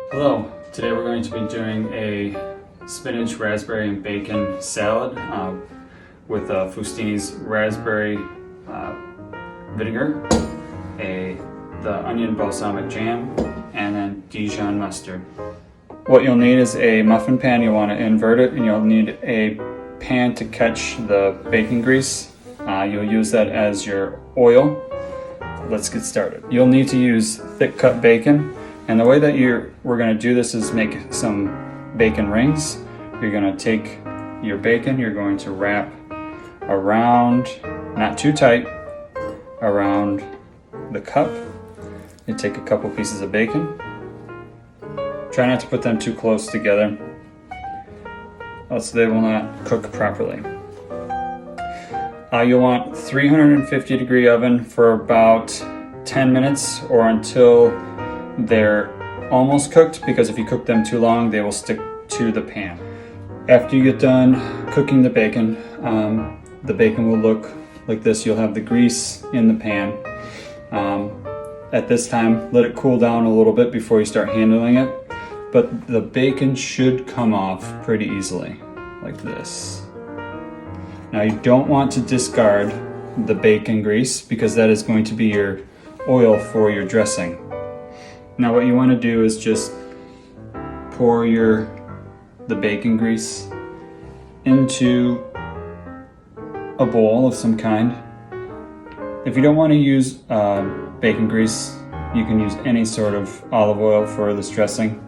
Hello, today we're going to be doing a spinach, raspberry, and bacon salad with Fustini's raspberry vinegar, the onion balsamic jam, and then Dijon mustard. What you'll need is a muffin pan. You'll want to invert it, and you'll need a pan to catch the bacon grease. You'll use that as your oil. Let's get started. You'll need to use thick cut bacon. And the way that we're going to do this is make some bacon rings. You're going to take your bacon, you're going to wrap around, not too tight, around the cup. You take a couple pieces of bacon. Try not to put them too close together, else they will not cook properly. You'll want 350 degree oven for about 10 minutes or until they're almost cooked, because if you cook them too long, they will stick to the pan. After you get done cooking the bacon will look like this. You'll have the grease in the pan. At this time, let it cool down a little bit before you start handling it. But the bacon should come off pretty easily, like this. Now you don't want to discard the bacon grease because that is going to be your oil for your dressing. Now what you want to do is just pour the bacon grease into a bowl of some kind. If you don't want to use bacon grease, you can use any sort of olive oil for this dressing.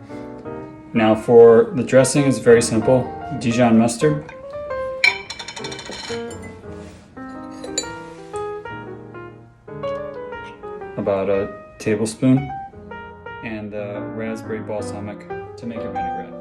Now for the dressing, it's very simple. Dijon mustard, about a tablespoon, and raspberry balsamic to make a vinaigrette.